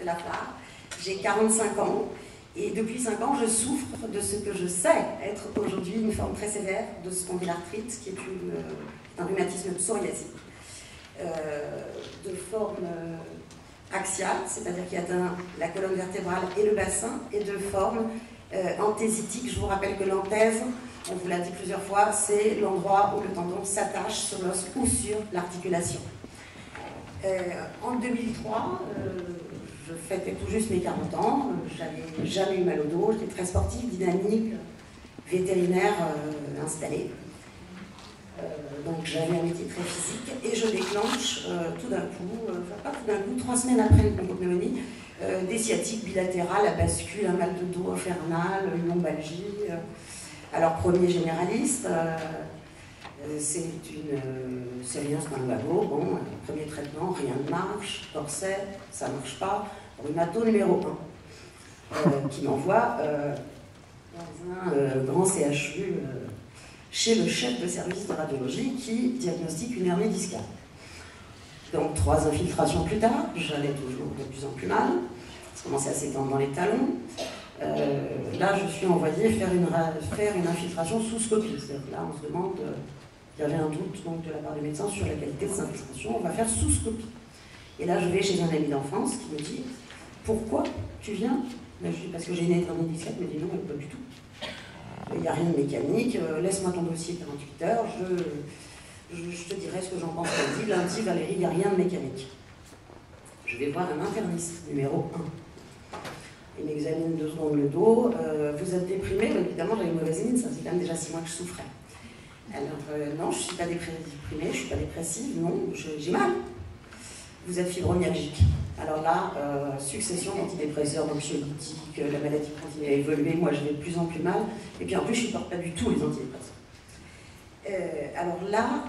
de la FLAR. J'ai 45 ans et depuis 5 ans, je souffre de ce que je sais être aujourd'hui une forme très sévère de spondylarthrite, qui est un rhumatisme psoriasique, de forme axiale, c'est-à-dire qui atteint la colonne vertébrale et le bassin, et de forme anthésitique. Je vous rappelle que l'anthèse, on vous l'a dit plusieurs fois, c'est l'endroit où le tendon s'attache sur l'os ou sur l'articulation. En 2003, je fêtais tout juste mes 40 ans, j'avais jamais eu mal au dos, j'étais très sportive, dynamique, vétérinaire installée. Donc j'avais un métier très physique et je déclenche tout d'un coup, enfin pas tout d'un coup, 3 semaines après une bronchopneumonie, des sciatiques bilatérales à bascule, un mal de dos infernal, une lombalgie. Alors premier généraliste, c'est rien, c'est un lumbago, bon, premier traitement, rien ne marche, corset, ça ne marche pas, rhumato numéro 1, qui m'envoie dans un grand CHU chez le chef de service de radiologie qui diagnostique une hernie discale. Donc 3 infiltrations plus tard, j'allais toujours de plus en plus mal, ça commençait à s'étendre dans les talons. Là, je suis envoyée faire une infiltration sous scopie. C'est-à-dire que là, on se demande, il y avait un doute donc, de la part du médecin sur la qualité de cette infiltration, on va faire sous scopie. Et là, je vais chez un ami d'enfance qui me dit, pourquoi tu viens? Là, je dis, parce que j'ai une hernie discale. Il me dit, non, pas du tout. Il n'y a rien de mécanique, laisse-moi ton dossier 48 heures, je te dirai ce que j'en pense lundi. Lundi, Valérie, il n'y a rien de mécanique. Je vais voir un interniste, numéro 1. Il m'examine 2 secondes le dos. Vous êtes déprimé? Évidemment, j'avais une mauvaise mine, ça faisait quand même déjà 6 mois que je souffrais. Alors, non, je ne suis pas déprimée, je ne suis pas dépressive, non, j'ai mal. Vous êtes fibromyalgique. Alors là, succession d'antidépresseurs, d'anxiolytiques, la maladie continue à évoluer, moi je vais de plus en plus mal, et puis en plus je ne supporte pas du tout les antidépresseurs. Alors là,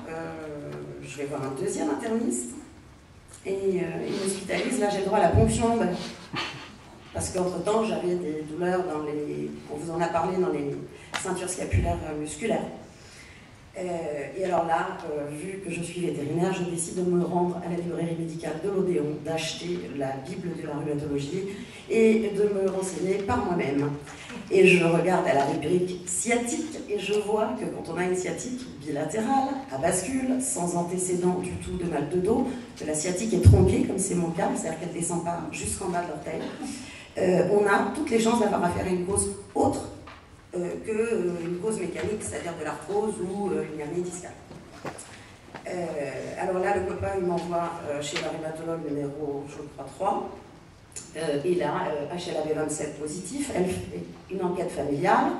je vais voir un deuxième interniste, et il m'hospitalise, là j'ai le droit à la ponction lombaire. Parce qu'entre-temps, j'avais des douleurs on vous en a parlé, dans les ceintures scapulaires musculaires. Et alors là, vu que je suis vétérinaire, je décide de me rendre à la librairie médicale de l'Odéon, d'acheter la Bible de la rhumatologie et de me renseigner par moi-même. Et je regarde à la rubrique sciatique et je vois que quand on a une sciatique bilatérale, à bascule, sans antécédent du tout de mal de dos, que la sciatique est tronquée, comme c'est mon cas, c'est-à-dire qu'elle ne descend pas jusqu'en bas de l'orteil, on a toutes les chances d'avoir affaire à une cause autre qu'une cause mécanique, c'est-à-dire de l'arthrose ou une hernie discale. Alors là, le copain, il m'envoie chez la rhumatologue numéro, je crois, 3. Il a HLA-B27 positif, elle fait une enquête familiale.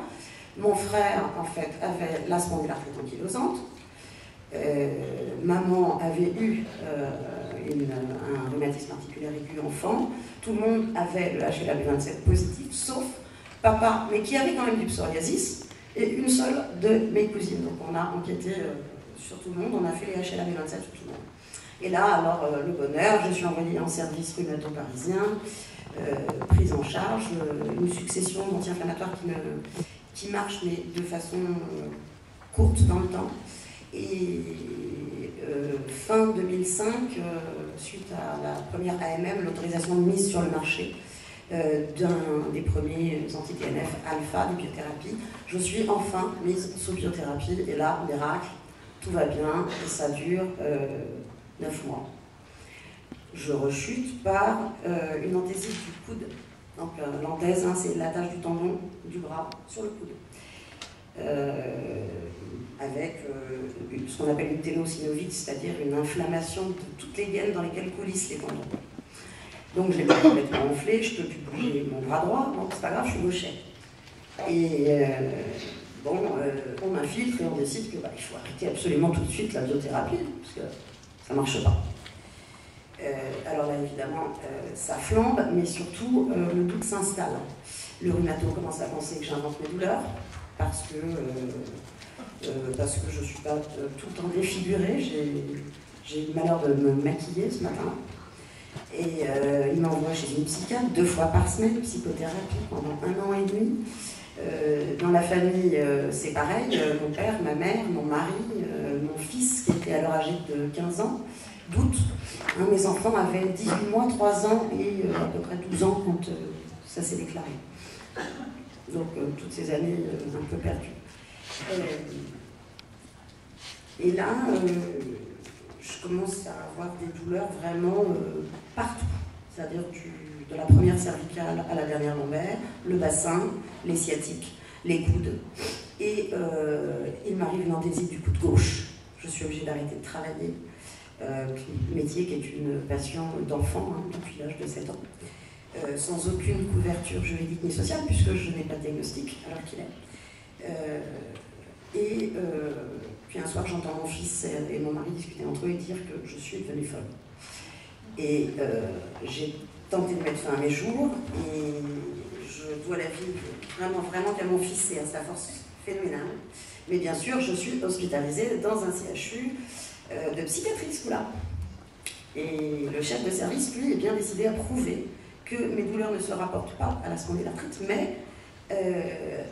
Mon frère, en fait, avait la spondylarthrite ankylosante. Maman avait eu un rhumatisme articulaire aigu enfant. Tout le monde avait le HLA-B27 positif, sauf papa, mais qui avait quand même du psoriasis, et une seule de mes cousines. Donc on a enquêté sur tout le monde, on a fait les HLA-B27 sur tout le monde. Et là, alors, le bonheur, je suis envoyée en service rhumato-parisien, prise en charge, une succession d'anti-inflammatoires qui marche, mais de façon courte dans le temps. Et fin 2005, suite à la première AMM, l'autorisation de mise sur le marché d'un des premiers anti-TNF alpha de biothérapie, je suis enfin mise sous biothérapie, et là, miracle, tout va bien, et ça dure 9 mois. Je rechute par une anthésite du coude. Donc l'anthèse, hein, c'est l'attache du tendon du bras sur le coude. Avec ce qu'on appelle une ténosynovite, c'est-à-dire une inflammation de toutes les gaines dans lesquelles coulissent les tendons. Donc je l'ai complètement enflé, je ne peux plus bouger mon bras droit, donc c'est pas grave, je suis gaucher. Et bon, on m'infiltre et on décide qu'il faut arrêter absolument tout de suite la biothérapie, parce que ça ne marche pas. Alors là, évidemment, ça flambe, mais surtout, le doute s'installe. Le rhumato commence à penser que j'invente mes douleurs, parce que je ne suis pas tout le temps défigurée, j'ai eu le malheur de me maquiller ce matin. Et il m'envoie chez une psychiatre 2 fois par semaine, psychothérapie pendant 1 an et demi. Dans la famille, c'est pareil, mon père, ma mère, mon mari, mon fils qui était alors âgé de 15 ans, d'août. Hein, mes enfants avaient 18 mois, 3 ans et à peu près 12 ans quand ça s'est déclaré. Donc toutes ces années un peu perdues. Et là, je commence à avoir des douleurs vraiment partout. C'est-à-dire de la première cervicale à la dernière lombaire, le bassin, les sciatiques, les coudes. Et il m'arrive une endésite du coude gauche. Je suis obligée d'arrêter de travailler. Métier qui est une passion d'enfant hein, depuis l'âge de 7 ans. Sans aucune couverture juridique ni sociale, puisque je n'ai pas de diagnostic à l'heure qu'il est. Puis un soir, j'entends mon fils et mon mari discuter entre eux et dire que je suis devenue folle. Et j'ai tenté de mettre fin à mes jours, et je dois la vie vraiment qu'à mon fils et à sa force phénoménale. Mais bien sûr, je suis hospitalisée dans un CHU de psychiatrie ce coup-là. Et le chef de service, lui, est bien décidé à prouver que mes douleurs ne se rapportent pas à la spondylarthrite, mais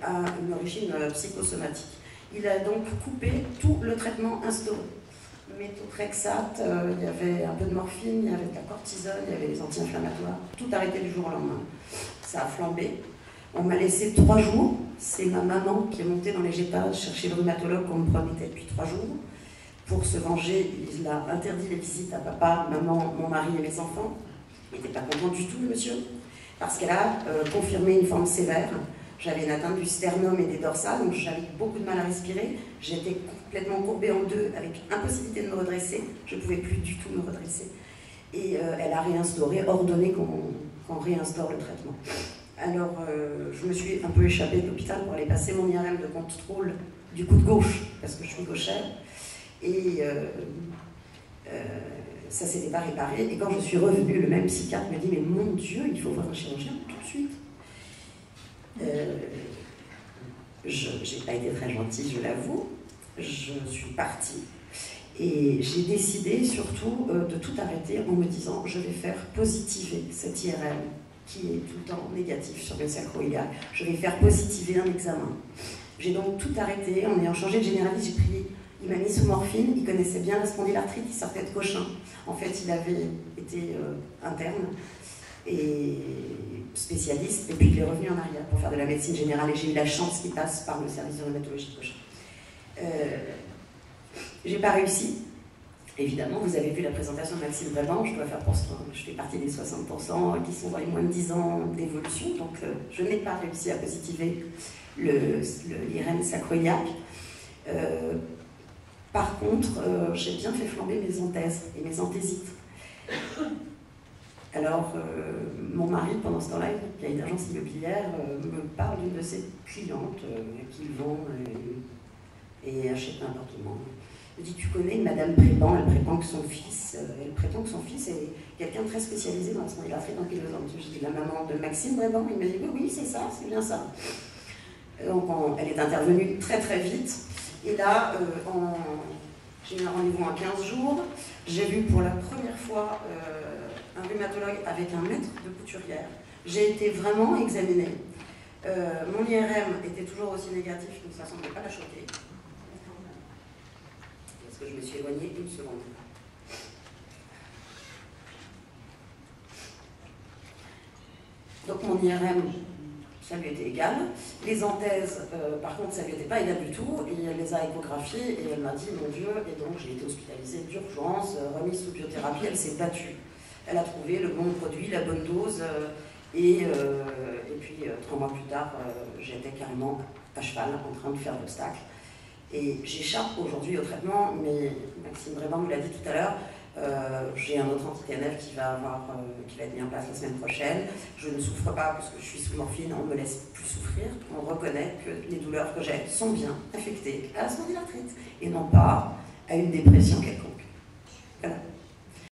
à une origine psychosomatique. Il a donc coupé tout le traitement instauré. Méthotrexate, il y avait un peu de morphine, il y avait de la cortisone, il y avait des anti-inflammatoires, tout arrêté du jour au lendemain. Ça a flambé. On m'a laissé 3 jours. C'est ma maman qui est montée dans les étages chercher le rhumatologue qu'on me promettait depuis 3 jours. Pour se venger, il a interdit les visites à papa, maman, mon mari et mes enfants. Il n'était pas content du tout, le monsieur, parce qu'elle a confirmé une forme sévère. J'avais une atteinte du sternum et des dorsales, donc j'avais beaucoup de mal à respirer. J'étais complètement courbée en deux, avec impossibilité de me redresser. Je ne pouvais plus du tout me redresser. Et elle a réinstauré, ordonné qu'on réinstaure le traitement. Alors, je me suis un peu échappée de l'hôpital pour aller passer mon IRM de contrôle du coude gauche, parce que je suis gauchère. Et ça ne s'était pas réparé. Et quand je suis revenue, le même psychiatre me dit « Mais mon Dieu, il faut voir un chirurgien tout de suite ». Je n'ai pas été très gentille, je l'avoue. Je suis partie. Et j'ai décidé surtout de tout arrêter en me disant « Je vais faire positiver cet IRM qui est tout le temps négatif sur le sacro-iliaque. Je vais faire positiver un examen. » J'ai donc tout arrêté. En ayant changé de généraliste, j'ai pris... Il m'a mis sous morphine, il connaissait bien la spondylarthrite, il sortait de Cochin. En fait, il avait été interne et spécialiste, et puis il est revenu en arrière pour faire de la médecine générale, et j'ai eu la chance qu'il passe par le service de rhumatologie de Cochin. J'ai pas réussi. Évidemment, vous avez vu la présentation de Maxime Breban, je fais partie des 60% qui sont dans les moins de 10 ans d'évolution, donc je n'ai pas réussi à positiver l'IRM sacro-iliaque. Par contre, j'ai bien fait flamber mes anthèses et mes anthésites. Alors, mon mari, pendant ce temps-là, qui a une agence immobilière, me parle d'une de ses clientes qui vend et achète un appartement. Il me dit « Tu connais Madame Préban ?» Elle prétend que son fils est quelqu'un de très spécialisé dans la spondylarthrite ankylosante. Je dis « La maman de Maxime Préban ?» Il m'a dit « Oui, c'est ça, c'est bien ça. » Donc, elle est intervenue très très vite. Et là, j'ai eu un rendez-vous en 15 jours. J'ai vu pour la première fois un rhumatologue avec un maître de couturière. J'ai été vraiment examinée. Mon IRM était toujours aussi négatif, donc ça ne semblait pas la choquer. Parce que je me suis éloignée une seconde. Donc mon IRM, ça lui était égal. Les anthèses, par contre, ça lui était pas égal du tout. Et elle les a échographiées et elle m'a dit, mon Dieu, et donc j'ai été hospitalisée d'urgence, remise sous biothérapie, elle s'est battue. Elle a trouvé le bon produit, la bonne dose, et puis 3 mois plus tard, j'étais carrément à cheval en train de faire l'obstacle. Et j'échappe aujourd'hui au traitement, mais Maxime Breban me l'a dit tout à l'heure, j'ai un autre anti-TNF qui va être mis en place la semaine prochaine. Je ne souffre pas parce que je suis sous morphine, on ne me laisse plus souffrir. On reconnaît que les douleurs que j'ai sont bien affectées à la spondylarthrite et non pas à une dépression quelconque. Voilà.